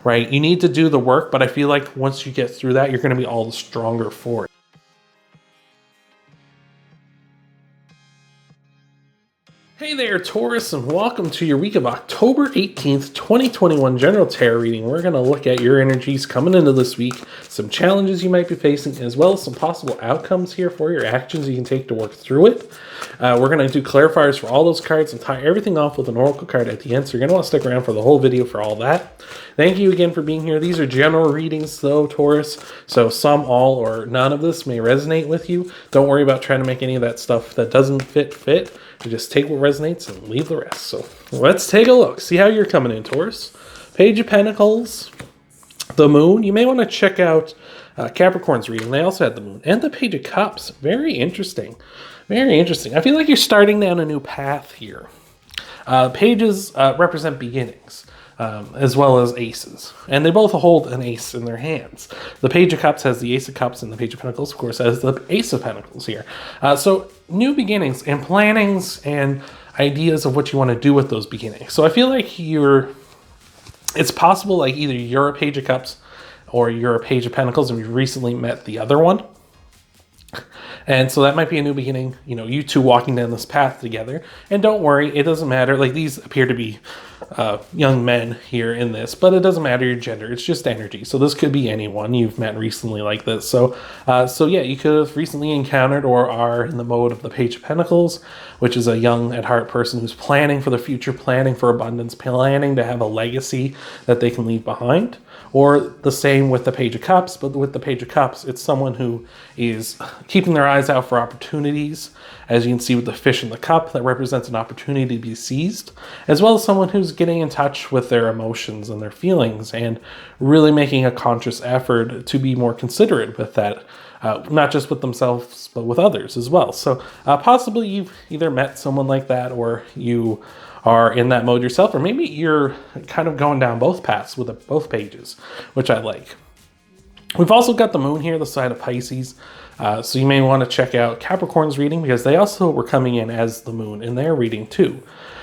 right? You need to do the work, but I feel like once you get through that, you're going to be all the stronger for it. Hey there, Taurus, and welcome to your week of October 18th, 2021 General Tarot reading. We're going to look at your energies coming into this week, some challenges you might be facing, as well as some possible outcomes here for your actions you can take to work through it. We're going to do clarifiers for all those cards and tie everything off with an oracle card at the end, so you're going to want to stick around for the whole video for all that. Thank you again for being here. These are general readings, though, Taurus, so some, all, or none of this may resonate with you. Don't worry about trying to make any of that stuff that doesn't fit. Just take what resonates and leave the rest. So let's take a look. See how you're coming in, Taurus. Page of Pentacles, the Moon. You may want to check out Capricorn's reading. They also had the Moon. And the Page of Cups. Very interesting. Very interesting. I feel like you're starting down a new path here. Pages represent beginnings. As well as aces. And they both hold an ace in their hands. The Page of Cups has the Ace of Cups, and the Page of Pentacles, of course, has the Ace of Pentacles here. So new beginnings and plannings and ideas of what you want to do with those beginnings. So I feel like it's possible like either you're a Page of Cups or you're a Page of Pentacles and you recently met the other one. And so that might be a new beginning, you two walking down this path together. And don't worry, it doesn't matter. Like, these appear to be young men here in this, but it doesn't matter your gender. It's just energy. So this could be anyone you've met recently like this. So yeah, you could have recently encountered or are in the mode of the Page of Pentacles, which is a young at heart person who's planning for the future, planning for abundance, planning to have a legacy that they can leave behind. Or the same with the Page of Cups, but with the Page of Cups, it's someone who is keeping their eyes out for opportunities. As you can see with the fish in the cup, that represents an opportunity to be seized, as well as someone who's getting in touch with their emotions and their feelings and really making a conscious effort to be more considerate with that, not just with themselves, but with others as well. So possibly you've either met someone like that, or you are in that mode yourself, or maybe you're kind of going down both paths with both pages, which I like. We've also got the Moon here, the side of Pisces. So you may want to check out Capricorn's reading, because they also were coming in as the Moon in their reading too.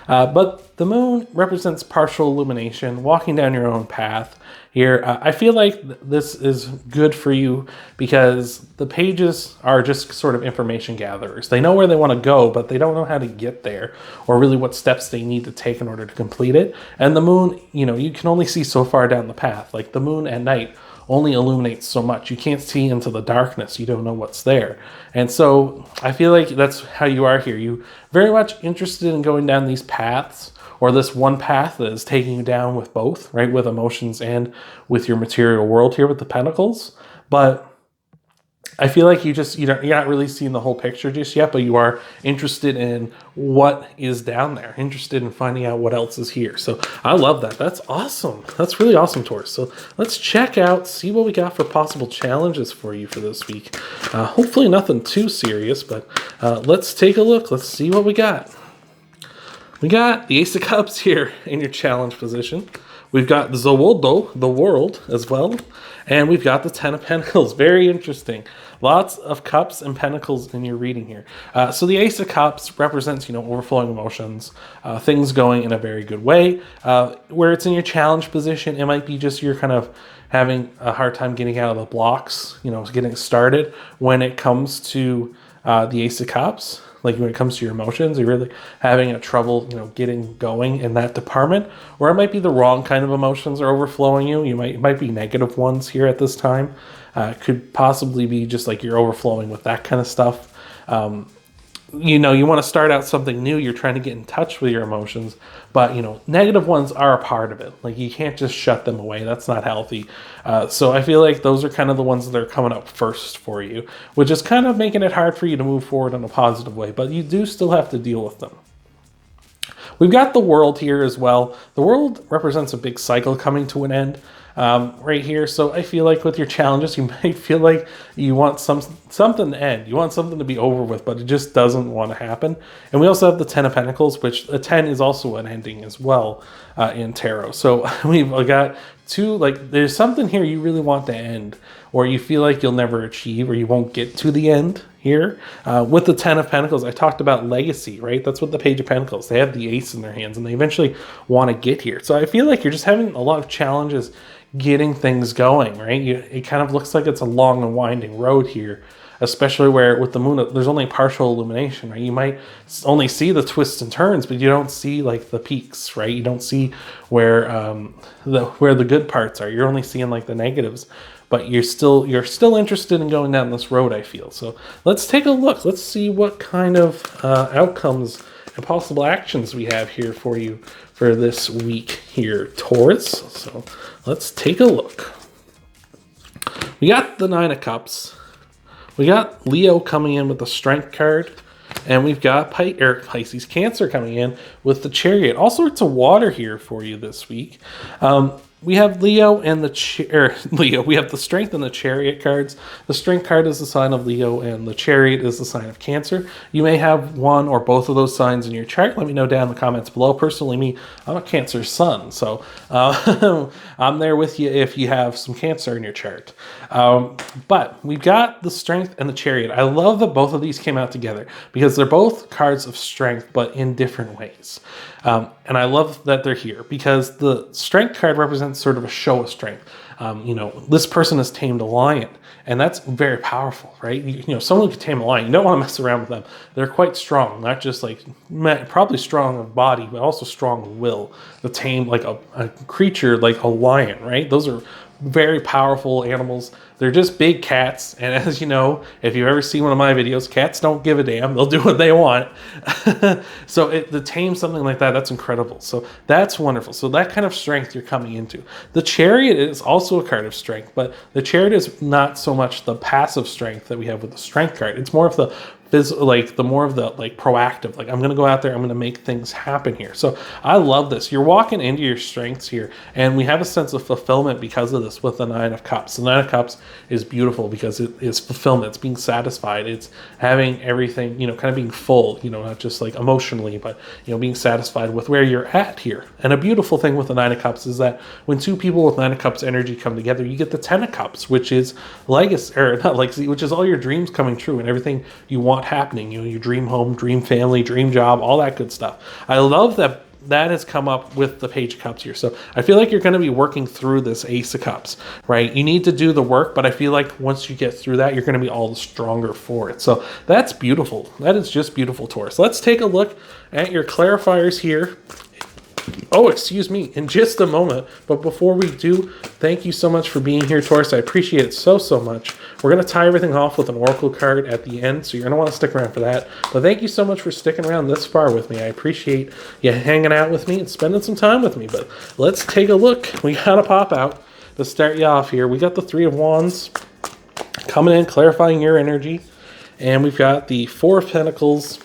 But the Moon represents partial illumination, walking down your own path here. I feel like this is good for you because the pages are just sort of information gatherers. They know where they want to go, but they don't know how to get there, or really what steps they need to take in order to complete it. And the Moon, you can only see so far down the path. Like, the Moon at night only illuminates so much. You can't see into the darkness. You don't know what's there. And so I feel like that's how you are here. You very much interested in going down these paths, or this one path that is taking you down with both, right? With emotions and with your material world here with the Pentacles. But I feel like you're not really seeing the whole picture just yet, but you are interested in what is down there, interested in finding out what else is here. So I love that. That's awesome. That's really awesome, Taurus. So let's check out, see what we got for possible challenges for you for this week. Hopefully nothing too serious, but let's take a look. Let's see what we got. We got the Ace of Cups here in your challenge position. We've got the world as well. And we've got the Ten of Pentacles. Very interesting. Lots of cups and pentacles in your reading here. So the Ace of Cups represents, overflowing emotions, things going in a very good way. Where it's in your challenge position, it might be just you're kind of having a hard time getting out of the blocks, getting started when it comes to the Ace of Cups. Like, when it comes to your emotions, you're really having a trouble, getting going in that department. Or it might be the wrong kind of emotions are overflowing you. It might be negative ones here at this time. Could possibly be just like you're overflowing with that kind of stuff. You want to start out something new. You're trying to get in touch with your emotions, but negative ones are a part of it. Like, you can't just shut them away. That's not healthy. So I feel like those are kind of the ones that are coming up first for you, which is kind of making it hard for you to move forward in a positive way, but you do still have to deal with them. We've got the World here as well. The World represents a big cycle coming to an end. Right here. So I feel like with your challenges, you might feel like you want something to end. You want something to be over with, but it just doesn't want to happen. And we also have the Ten of Pentacles, which a 10 is also an ending as well in tarot. So we've got two, like there's something here you really want to end, or you feel like you'll never achieve, or you won't get to the end here. With the Ten of Pentacles, I talked about legacy, right? That's what the Page of Pentacles, they have the ace in their hands and they eventually want to get here. So I feel like you're just having a lot of challenges getting things going, right? It kind of looks like it's a long and winding road here, especially where with the moon, there's only partial illumination, right? You might only see the twists and turns, but you don't see like the peaks, right? You don't see where the good parts are. You're only seeing like the negatives, but you're still interested in going down this road, I feel. So let's take a look. Let's see what kind of outcomes and possible actions we have here for you for this week here, Taurus. So let's take a look. We got the Nine of Cups. We got Leo coming in with the Strength card. And we've got Pisces, Cancer coming in with the Chariot. All sorts of water here for you this week. We have Leo and we have the Strength and the Chariot cards. The Strength card is the sign of Leo and the Chariot is the sign of Cancer. You may have one or both of those signs in your chart. Let me know down in the comments below. Personally, I'm a Cancer sun, so I'm there with you if you have some Cancer in your chart. But we've got the Strength and the Chariot. I love that both of these came out together because they're both cards of strength, but in different ways. And I love that they're here because the Strength card represents sort of a show of strength. This person has tamed a lion, and that's very powerful, right? Someone who can tame a lion, you don't want to mess around with them. They're quite strong, not just like probably strong of body, but also strong of will. To tame like a creature like a lion, right? Those are very powerful animals. They're just big cats, and as you know, if you've ever seen one of my videos, cats don't give a damn. They'll do what they want. So to tame something like that, that's incredible. So that's wonderful. So that kind of strength you're coming into. The Chariot is also a card of strength, but the Chariot is not so much the passive strength that we have with the Strength card. It's more of the proactive, like I'm going to go out there, I'm going to make things happen here. So I love this. You're walking into your strengths here, and we have a sense of fulfillment because of this with the Nine of Cups. The Nine of Cups is beautiful because it is fulfillment. It's being satisfied. It's having everything, kind of being full, not just like emotionally, but, being satisfied with where you're at here. And a beautiful thing with the Nine of Cups is that when two people with Nine of Cups energy come together, you get the Ten of Cups, which is legacy, or not legacy, which is all your dreams coming true and everything you want happening. Your dream home, dream family, dream job, all that good stuff. I love that has come up with the Page of Cups here. So I feel like you're going to be working through this Ace of Cups, right? You need to do the work, but I feel like once you get through that, you're going to be all the stronger for it. So that's beautiful. That is just beautiful, Taurus. Let's take a look at your clarifiers here. Oh, excuse me, in just a moment. But before we do, thank you so much for being here, Taurus. I appreciate it so much. We're going to tie everything off with an oracle card at the end, so you're going to want to stick around for that. But thank you so much for sticking around this far with me. I appreciate you hanging out with me and spending some time with me. But let's take a look. We got to pop out to start you off here. We got the Three of Wands coming in, clarifying your energy. And we've got the Four of Pentacles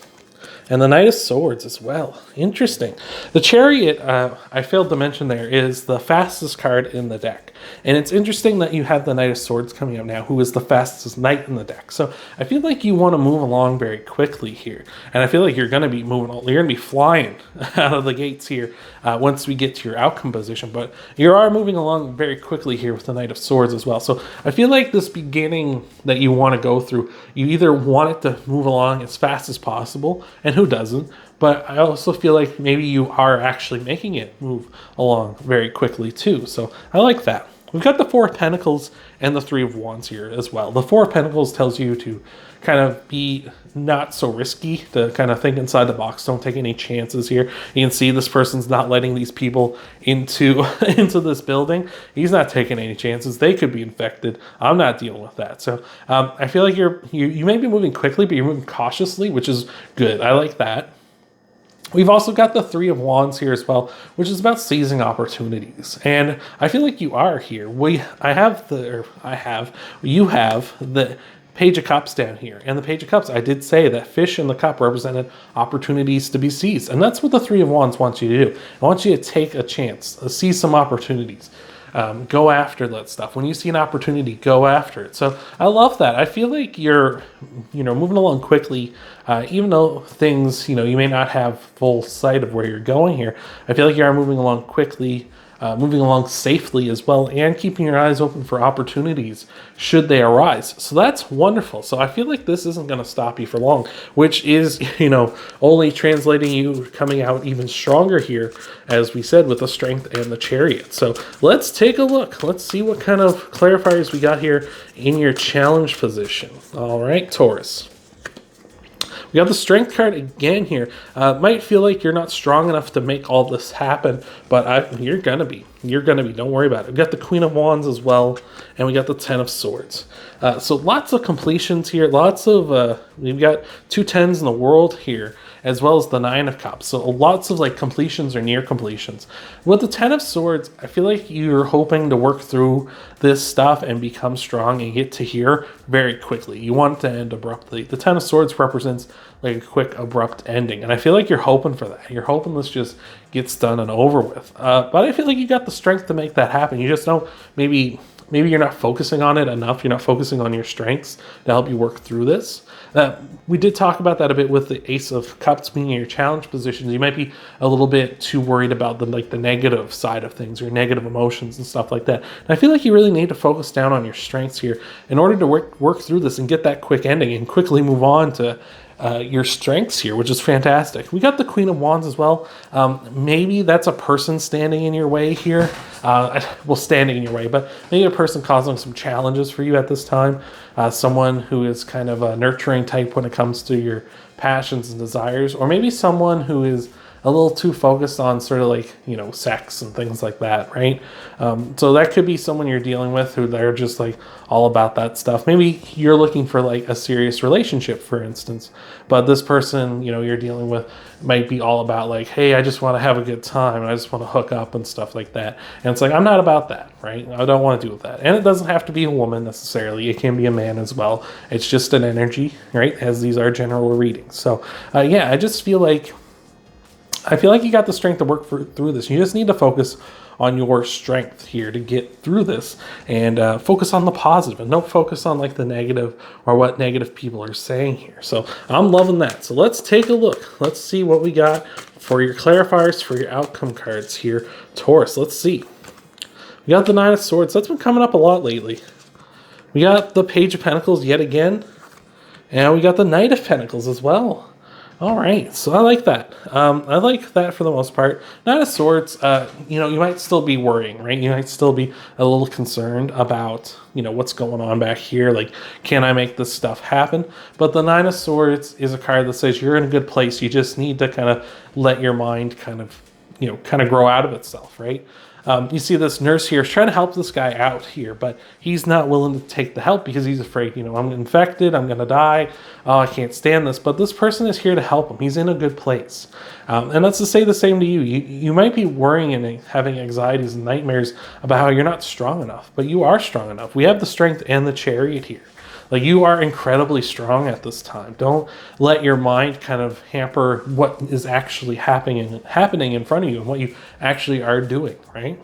and the Knight of Swords as well. Interesting. The Chariot, I failed to mention there, is the fastest card in the deck. And it's interesting that you have the Knight of Swords coming up now, who is the fastest knight in the deck. So I feel like you want to move along very quickly here. And I feel like you're going to be moving, you're going to be flying out of the gates here once we get to your outcome position. But you are moving along very quickly here with the Knight of Swords as well. So I feel like this beginning that you want to go through, you either want it to move along as fast as possible, and who doesn't? But I also feel like maybe you are actually making it move along very quickly too. So I like that. We've got the Four of Pentacles and the Three of Wands here as well. The Four of Pentacles tells you to kind of be not so risky, to kind of think inside the box. Don't take any chances here. You can see this person's not letting these people into this building. He's not taking any chances. They could be infected. I'm not dealing with that. So I feel like you may be moving quickly, but you're moving cautiously, which is good. I like that. We've also got the Three of Wands here as well, which is about seizing opportunities. And I feel like you are here. You have the Page of Cups down here. And the Page of Cups, I did say that fish in the cup represented opportunities to be seized. And that's what the Three of Wands wants you to do. I want you to take a chance, seize some opportunities. Go after that stuff. When you see an opportunity, go after it. So I love that. I feel like you're, moving along quickly, even though things, you may not have full sight of where you're going here. I feel like you are moving along quickly moving along safely as well, and keeping your eyes open for opportunities should they arise. So that's wonderful. So I feel like this isn't going to stop you for long, which is, only translating you coming out even stronger here, as we said, with the Strength and the Chariot. So let's take a look. Let's see what kind of clarifiers we got here in your challenge position. All right, Taurus. We got the Strength card again here. Might feel like you're not strong enough to make all this happen, but you're gonna be. You're gonna be. Don't worry about it. We got the Queen of Wands as well, and we got the Ten of Swords. So lots of completions here. Lots of we've got 2 10s in the world here, as well as the 9 of Cups. So lots of like completions or near completions. With the 10 of Swords, I feel like you're hoping to work through this stuff and become strong and get to here very quickly. You want it to end abruptly. The 10 of Swords represents like a quick, abrupt ending. And I feel like you're hoping for that. You're hoping this just gets done and over with. But I feel like you got the strength to make that happen. You just don't, maybe you're not focusing on it enough. You're not focusing on your strengths to help you work through this. We did talk about that a bit with the Ace of Cups being in your challenge positions. You might be a little bit too worried about the negative side of things, or negative emotions and stuff like that. And I feel like you really need to focus down on your strengths here in order to work through this and get that quick ending and quickly move on to your strengths here, which is fantastic. We got the Queen of Wands as well. Maybe that's a person standing in your way here. Standing in your way, but maybe a person causing some challenges for you at this time. Someone who is kind of a nurturing type when it comes to your passions and desires, or maybe someone who is a little too focused on sort of like, sex and things like that, right? So that could be someone you're dealing with who they're just like all about that stuff. Maybe you're looking for like a serious relationship, for instance, but this person, you're dealing with might be all about like, hey, I just want to have a good time, and I just want to hook up and stuff like that. And it's like, I'm not about that, right? I don't want to deal with that. And it doesn't have to be a woman necessarily. It can be a man as well. It's just an energy, right? As these are general readings. So I just feel like you got the strength to work through this. You just need to focus on your strength here to get through this, and focus on the positive, and don't focus on like the negative or what negative people are saying here. So I'm loving that. So let's take a look. Let's see what we got for your clarifiers, for your outcome cards here, Taurus. Let's see. We got the 9 of Swords. That's been coming up a lot lately. We got the Page of Pentacles yet again, and we got the Knight of Pentacles as well. All right, so I like that. I like that for the most part. Knight of Swords, you might still be worrying, right? You might still be a little concerned about, what's going on back here. Like, can I make this stuff happen? But the 9 of Swords is a card that says you're in a good place. You just need to kind of let your mind kind of grow out of itself, right? You see this nurse here is trying to help this guy out here, but he's not willing to take the help because he's afraid, I'm infected, I'm going to die, oh, I can't stand this. But this person is here to help him. He's in a good place. And that's to say the same to you. You might be worrying and having anxieties and nightmares about how you're not strong enough, but you are strong enough. We have the Strength and the Chariot here. Like, you are incredibly strong at this time. Don't let your mind kind of hamper what is actually happening in front of you and what you actually are doing, right?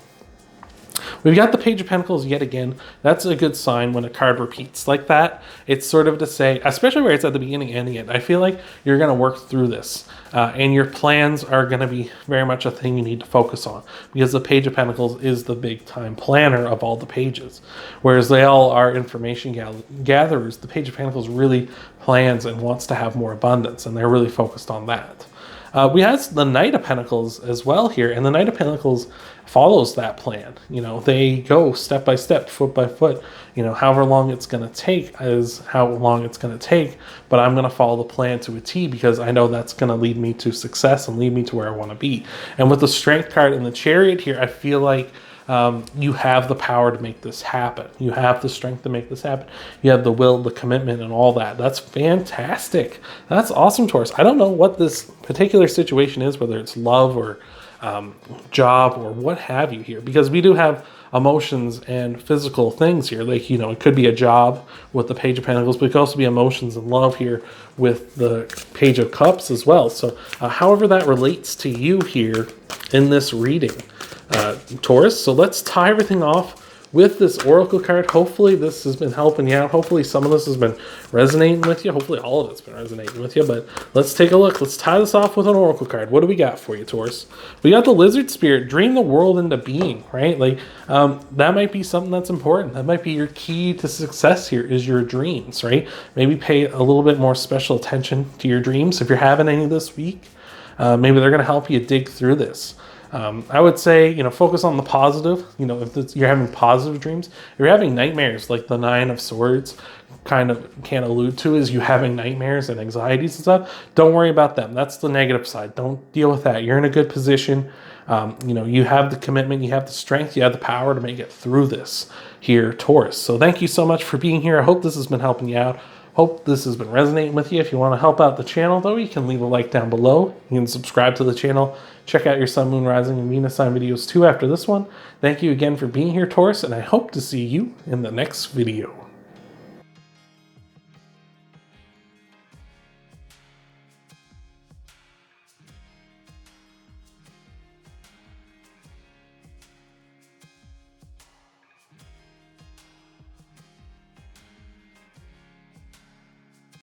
We've got the Page of Pentacles yet again. That's a good sign when a card repeats like that. It's sort of to say, especially where it's at the beginning and the end, I feel like you're going to work through this. And your plans are going to be very much a thing you need to focus on, because the Page of Pentacles is the big time planner of all the pages. Whereas they all are information gatherers, the Page of Pentacles really plans and wants to have more abundance, and they're really focused on that. We have the Knight of Pentacles as well here, and the Knight of Pentacles follows that plan. They go step by step, foot by foot. However long it's going to take is how long it's going to take, but I'm going to follow the plan to a T because I know that's going to lead me to success and lead me to where I want to be. And with the Strength card and the Chariot here, I feel like you have the power to make this happen. You have the strength to make this happen. You have the will, the commitment, and all that. That's fantastic. That's awesome, Taurus. I don't know what this particular situation is, whether it's love or job or what have you here, because we do have emotions and physical things here. Like, it could be a job with the Page of Pentacles, but it could also be emotions and love here with the Page of Cups as well. So however that relates to you here in this reading, Taurus. So let's tie everything off with this Oracle card, hopefully this has been helping you out. Hopefully some of this has been resonating with you. Hopefully all of it's been resonating with you. But let's take a look. Let's tie this off with an Oracle card. What do we got for you, Taurus? We got the Lizard Spirit. Dream the world into being, right? Like that might be something that's important. That might be your key to success here is your dreams, right? Maybe pay a little bit more special attention to your dreams. If you're having any this week, maybe they're going to help you dig through this. I would say, focus on the positive. If you're having positive dreams, if you're having nightmares, like the Nine of Swords kind of can allude to, is you having nightmares and anxieties and stuff. Don't worry about them. That's the negative side. Don't deal with that. You're in a good position. You have the commitment, you have the strength, you have the power to make it through this here, Taurus. So thank you so much for being here. I hope this has been helping you out. Hope this has been resonating with you. If you want to help out the channel, though, you can leave a like down below. You can subscribe to the channel. Check out your Sun, Moon, Rising, and Venus sign videos too after this one. Thank you again for being here, Taurus, and I hope to see you in the next video.